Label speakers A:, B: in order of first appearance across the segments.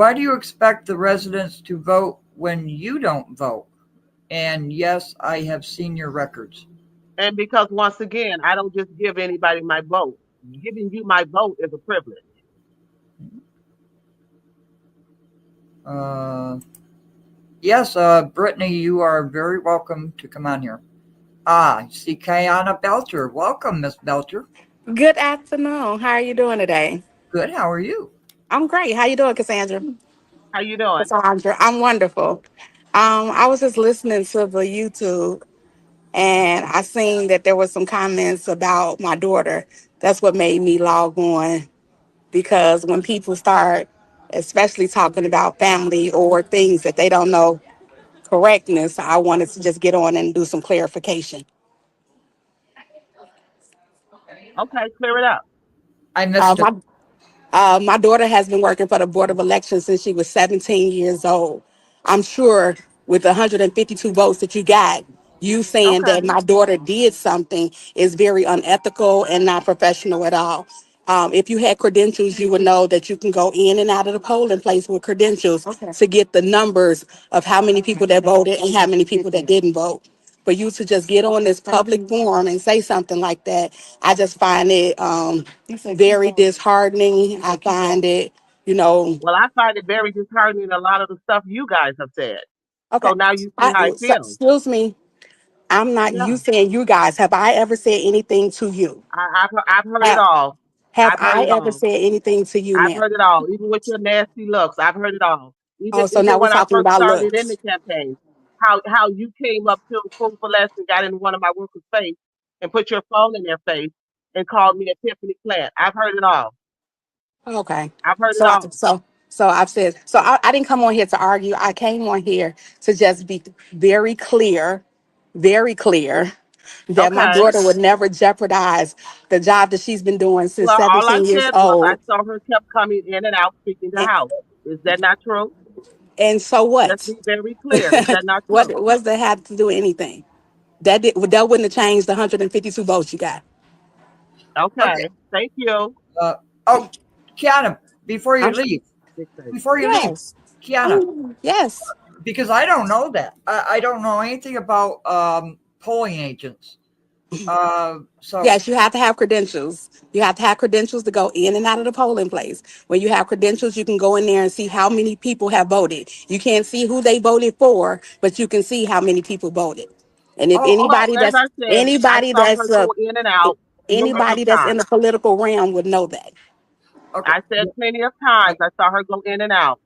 A: why do you expect the residents to vote when you don't vote? And yes, I have seen your records.
B: And because once again, I don't just give anybody my vote. Giving you my vote is a privilege.
A: Uh, yes, Brittany, you are very welcome to come on here. I see Kiana Belcher. Welcome, Miss Belcher.
C: Good afternoon. How are you doing today?
A: Good. How are you?
C: I'm great. How you doing, Cassandra?
B: How you doing?
C: Cassandra, I'm wonderful. I was just listening to the YouTube and I seen that there was some comments about my daughter. That's what made me log on because when people start, especially talking about family or things that they don't know correctness, I wanted to just get on and do some clarification.
B: Okay, clear it up.
A: I
C: Uh,
A: missed it.
C: my my daughter has been working for the Board of Elections since she was 17 years old. I'm sure with the 152 votes that you got, you saying
B: Okay.
C: that my daughter did something is very unethical and not professional at all. If you had credentials, you would know that you can go in and out of the polling place with credentials to get the numbers of how many people that voted and how many people that didn't vote. For you to just get on this public forum and say something like that, I just find it very disheartening. I find it, you know,
B: Well, I find it very disheartening a lot of the stuff you guys have said. So
C: okay.
B: now you see how I feel.
C: Excuse me. I'm not
B: Yeah.
C: you saying you guys. Have I ever said anything to you?
B: I've heard it
C: Have,
B: all.
C: have
B: I've heard
C: I
B: it
C: ever
B: all.
C: said anything to you,
B: I've
C: ma'am?
B: heard it all. Even with your nasty looks, I've heard it all. Even
C: Oh, so
B: even
C: now we're
B: when I
C: talking
B: first
C: about
B: started in
C: looks.
B: the campaign, how you came up to a full blast and got in one of my workers' face and put your phone in their face and called me a Tiffany plant. I've heard it all.
C: Okay.
B: I've heard it
C: So I,
B: all.
C: so so I've said so I didn't come on here to argue. I came on here to just be very clear that my
B: Okay.
C: daughter would never jeopardize the job that she's been doing since
B: Well, all I
C: 17 years
B: said was I
C: old.
B: saw her kept coming in and out speaking to
C: And,
B: House. Is that not true?
C: and so
B: Let's
C: what?
B: be very clear. Is that not true?
C: What's that have to do with anything? That wouldn't have changed the 152 votes you got.
A: Okay.
B: Okay. Thank you.
A: Uh, oh, Kiana, before you
C: I'm
A: leave,
B: Big thing.
A: before you leave,
C: yes.
A: Kiana,
C: Yes.
A: because I don't know that. I don't know anything about polling agents. So
C: Yes, you have to have credentials. You have to have credentials to go in and out of the polling place. When you have credentials, you can go in there and see how many people have voted. You can't see who they voted for, but you can see how many people voted. And if
A: oh,
B: Well, as I said, I saw her go in and out numerous
C: anybody that's in the
B: times.
C: political realm would know that.
A: okay,
B: I said plenty of times I saw her go in and out.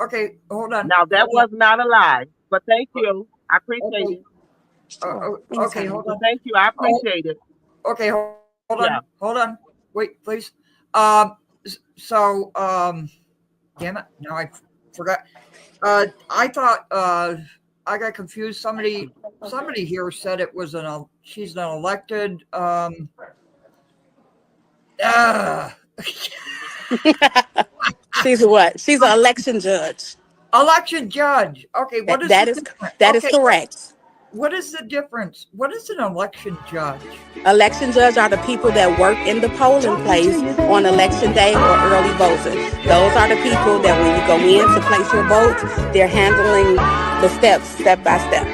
A: okay. Hold on,
B: Now that
A: hold
B: was not a lie, but thank
A: on.
B: you. I appreciate
A: Okay,
B: it.
A: okay.
C: Anytime.
A: Hold
B: But
A: on.
B: thank you. I
A: Oh,
B: appreciate it.
A: okay. Hold on.
B: Yeah.
A: Hold on. Wait, please. Um. So. Damn it! Now I forgot. I thought. I got confused. Somebody here said it was she's an elected. Uh,
C: She's a what? She's an election judge.
A: election judge. Okay.
C: That
A: What is the
C: that is
A: difference?
C: that is
A: Okay.
C: correct.
A: What is the difference? What is an election judge?
C: Election judge are the people that work in the polling place on election day or early voting. Those are the people that when you go in to place your vote, they're handling the steps step by step.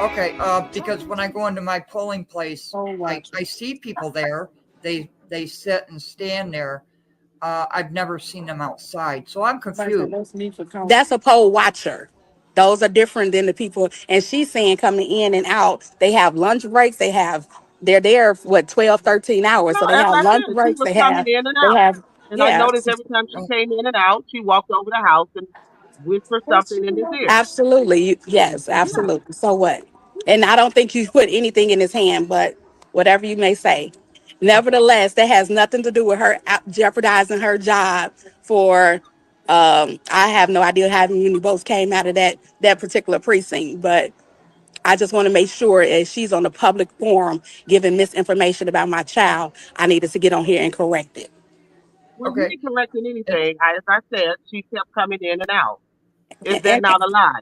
A: Okay, because when I go into my polling place, I see people there. They sit and stand there. I've never seen them outside, so I'm confused.
C: That's a poll watcher. Those are different than the people. And she's saying coming in and out, they have lunch breaks. They're there, what, 12, 13 hours.
B: No,
C: So they
B: as
C: have
B: I
C: lunch
B: said, she
C: breaks.
B: was coming in and
C: They
B: out.
C: have,
B: And I
C: yeah.
B: noticed every time she came in and out, she walked over the house and whispered something in his ear.
C: Absolutely. Yes,
B: Yeah.
C: absolutely. So what? And I don't think you put anything in his hand, but whatever you may say. Nevertheless, that has nothing to do with her jeopardizing her job for I have no idea how many votes came out of that particular precinct, but I just want to make sure if she's on the public forum giving misinformation about my child, I needed to get on here and correct it.
B: Well, you
A: Okay,
B: ain't correcting
A: and,
B: anything. As I said, she kept coming in and out. Is
C: And,
B: that
C: and,
B: not a lie?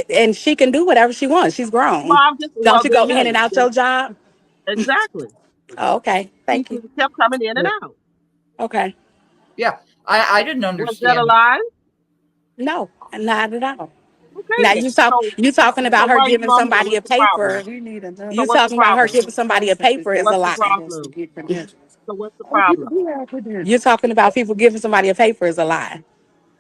C: and she can do whatever she wants. She's
B: Well,
C: grown.
B: I'm just,
C: Don't
B: well,
C: you
B: then,
C: go in and
B: hey,
C: out
B: then
C: your job?
B: exactly.
C: Oh, okay.
B: She
C: Thank you.
B: kept coming in and out.
C: Okay.
A: yeah, I didn't
B: Was that a
A: understand.
B: lie?
C: No, not at all.
B: Okay
C: Now
B: then.
C: you talking
B: So
C: about her
B: why are you
C: giving
B: on here?
C: somebody
B: What's
C: a
B: the problem?
C: paper.
B: So
C: You
B: what's the
C: talking about her
B: problem?
C: giving somebody a paper
B: So
C: is a
B: what's the
C: lie.
B: problem? So what's the problem?
C: You're talking about people giving somebody a paper is a lie.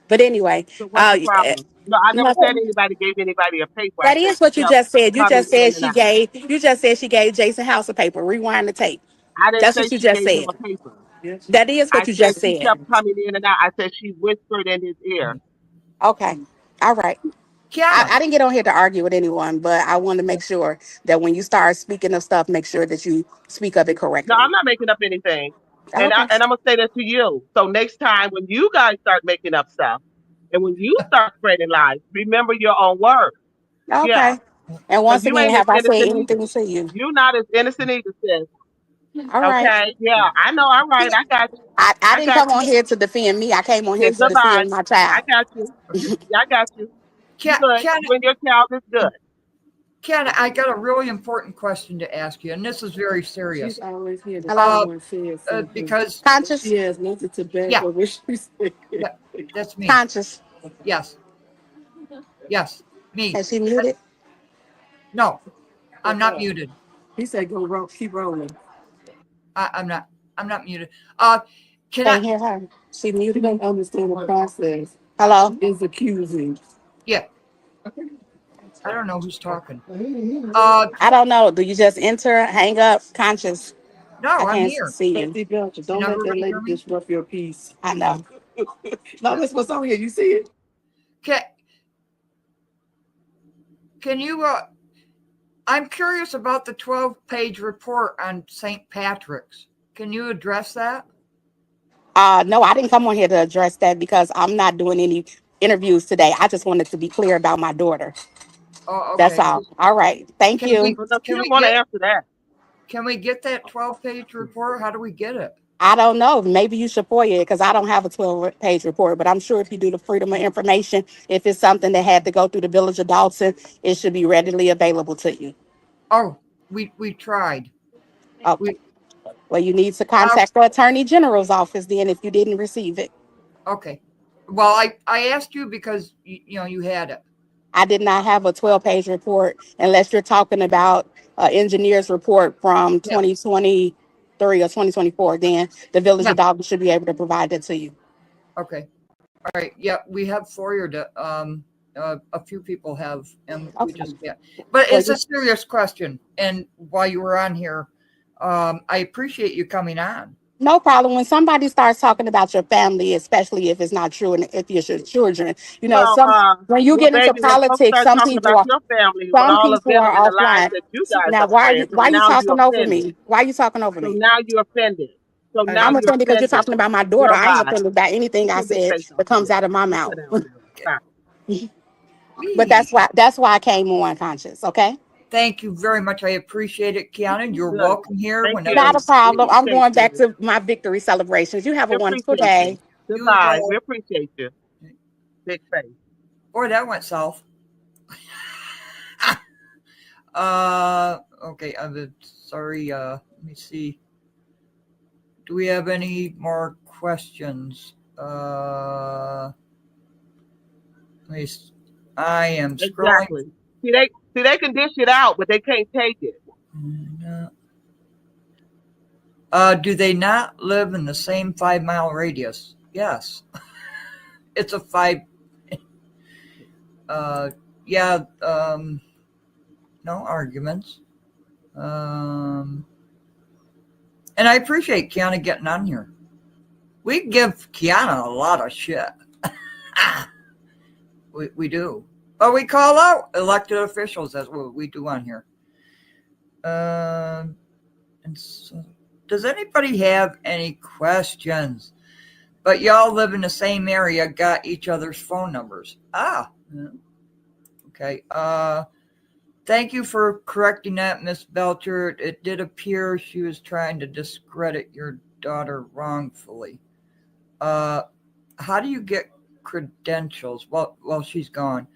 C: But anyway,
B: So what's the problem? No, I never
C: no,
B: said anybody gave anybody a paper. I
C: that
B: said
C: is
B: she
C: what you
B: kept
C: just said.
B: coming in and out.
C: You just said she gave Jason House a paper. Rewind the tape.
B: I didn't
C: That's
B: say
C: what you
B: she
C: just
B: gave him
C: said.
B: a paper.
C: That is what
B: I
C: you
B: said
C: just
B: she
C: said.
B: kept coming in and out. I said she whispered in his ear.
C: Okay. All right.
A: Kiana,
C: I didn't get on here to argue with anyone, but I want to make sure that when you start speaking of stuff, make sure that you speak of it
B: No, I'm
C: correctly.
B: not making up anything.
C: Okay.
B: And I'm gonna say that to you. So next time when you guys start making up stuff and when you start spreading lies, remember your own words. Yeah.
C: Okay. And
B: Because
C: once
B: you
C: again,
B: ain't as
C: have I said
B: innocent either.
C: anything to you?
B: You're not as innocent either, sis.
C: All right.
B: Okay. Yeah, I know. All right. I got you.
C: I
B: I
C: didn't
B: got
C: come on
B: you.
C: here to defend me. I came on here
B: Then
C: to
B: goodbye.
C: defend my
B: I
C: child.
B: got you.
A: okay.
B: Yeah, I got you. You good.
A: Kiana,
B: You and your child is good.
A: Kiana, I got a really important question to ask you, and this is very serious.
C: Always here to
A: Uh,
C: someone says something.
A: because
C: Conscious? She has nothing to back
A: yeah,
C: up what she said.
A: that, that's me.
C: Conscious.
A: Yes, yes, me.
C: Has she muted?
A: No, I'm not muted.
C: He said go keep rolling.
A: I'm not. I'm not muted. Uh, can I?
C: Can't hear her. She muted. Don't understand the process. Hello? Is accusing.
A: Yeah, I don't know who's talking. Uh,
C: I don't know. Do you just enter, hang up, conscious? I
A: no, I'm
C: can't
A: here.
C: see you. Belcher,
A: Can
C: don't let that
A: everybody
C: lady
A: hear me?
C: disrupt your peace. I know. No, that's what's on here. You see it?
A: Can Can you? I'm curious about the 12-page report on St. Patrick's. Can you address that?
C: No, I didn't come on here to address that because I'm not doing any interviews today. I just wanted to be clear about my daughter.
A: Oh,
C: That's
A: okay.
C: all. All right. Thank
A: Can we
C: you.
B: Well, no, she
A: can we
B: don't want to
A: get
B: answer that.
A: can we get that 12-page report? How do we get it?
C: I don't know. Maybe you should FOIA it because I don't have a 12-page report, but I'm sure if you do the Freedom of Information, if it's something that had to go through the Village of Dalton, it should be readily available to you.
A: Oh, we tried.
C: Okay.
A: We
C: Well, you need to
A: uh,
C: contact the Attorney General's office then if you didn't receive it.
A: okay. Well, I asked you because you had it.
C: I did not have a 12-page report unless you're talking about engineer's report from
A: Yeah.
C: 2023 or 2024. Then the Village
A: Yeah.
C: of Dalton should be able to provide that to you.
A: Okay. All right. Yeah, we have forwarded it. A few people have, and we
C: Okay.
A: just get. But
C: Well,
A: it's a serious question, and while you were on here, I appreciate you coming on.
C: no problem. When somebody starts talking about your family, especially if it's not true and if it's your children,
B: Well,
C: when you
B: well,
C: get into
B: baby, when folks
C: politics,
B: start talking about your family with
C: some
B: all the
C: people
B: venom and
C: are
B: the lies
C: offline.
B: that you guys
C: Now,
B: are spreading, so
C: why are you
B: now you're
C: talking over
B: offended.
C: me? Why are you talking over
B: So
C: me?
B: now you're offended. So
A: I
B: now
C: I'm
A: don't
B: you're
C: offended because you're
B: offended.
C: talking about my daughter. I ain't
B: Goodbye.
C: offended by anything
B: You
C: I
B: can just
C: said
B: say
C: that
B: something to
C: comes
B: me.
C: out of my
B: You
C: mouth.
B: sit down there. Stop.
C: But
A: we.
C: that's why I came on conscious. Okay,
A: Thank you very much. I appreciate it, Kiana. You're
B: Good.
A: welcome here
B: Thank
A: whenever
C: not
B: you.
C: a
A: you.
B: We
C: problem. I'm
B: appreciate
C: going back
B: you.
C: to my victory celebrations. You have
B: We
C: a wonderful
B: appreciate you.
C: day.
A: You as
B: Goodbye.
A: well.
B: We appreciate you. Big face.
A: Boy, that went south. Okay. I'm sorry. Let me see. Do we have any more questions? Let me. I am scrolling.
B: Exactly. See they can dish it out, but they can't take it.
A: Do they not live in the same 5 mile radius? Yes. It's a five. Uh, yeah. No arguments. And I appreciate Kiana getting on here. We give Kiana a lot of shit. we do. But we call out elected officials. That's what we do on here. And so, does anybody have any questions? But y'all live in the same area, got each other's phone numbers. Okay. Thank you for correcting that, Miss Belcher. It did appear she was trying to discredit your daughter wrongfully. How do you get credentials? Well, she's gone.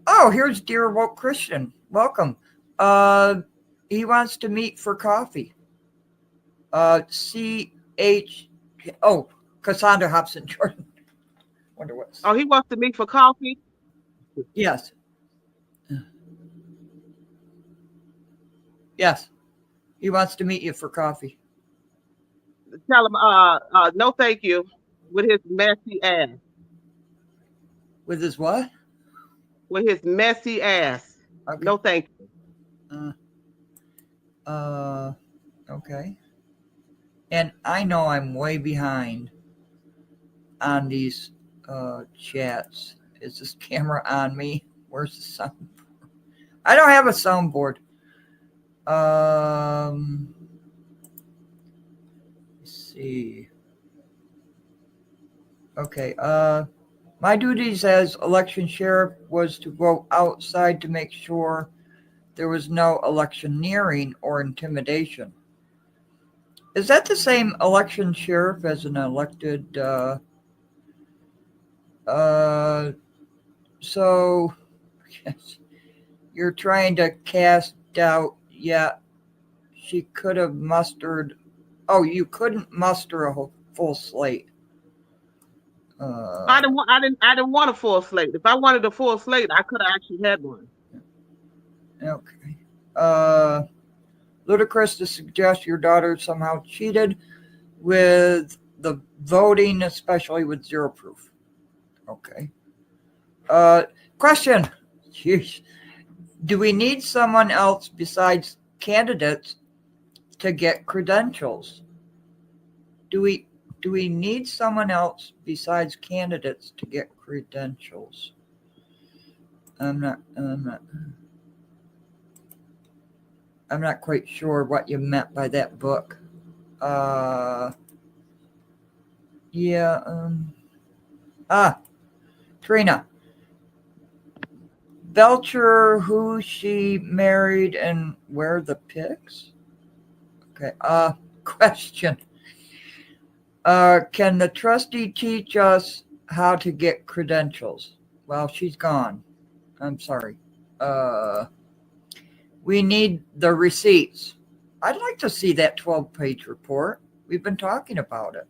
A: Oh, here's Dear Woke Christian. Welcome. He wants to meet for coffee. See H. Oh, Cassandra Hobson Jordan. Wonder what's.
B: Oh, he wants to meet for coffee.
A: Yes. Yes. He wants to meet you for coffee.
B: Tell him, no, thank you, with his messy ass.
A: With his what?
B: With his messy ass.
A: Okay.
B: No, thank you.
A: Okay. And I know I'm way behind on these chats. Is this camera on me? Where's the sound? I don't have a soundboard. Let's see. Okay. My duties as election sheriff was to go outside to make sure there was no electioneering or intimidation. Is that the same election sheriff as an elected? So, yes, you're trying to cast doubt. Yeah, she could have mustered. Oh, you couldn't muster a full slate.
B: I didn't want a full slate. If I wanted a full slate, I could have actually had one.
A: Okay. Ludicrous to suggest your daughter somehow cheated with the voting, especially with zero proof. Okay. Question. Jeez. Do we need someone else besides candidates to get credentials? Do we need someone else besides candidates to get credentials? I'm not quite sure what you meant by that book. Yeah. Trina. Belcher, who she married, and where the pics? Okay. Question. Can the trustee teach us how to get credentials? Well, she's gone. I'm sorry. We need the receipts. I'd like to see that 12-page report. We've been talking about it.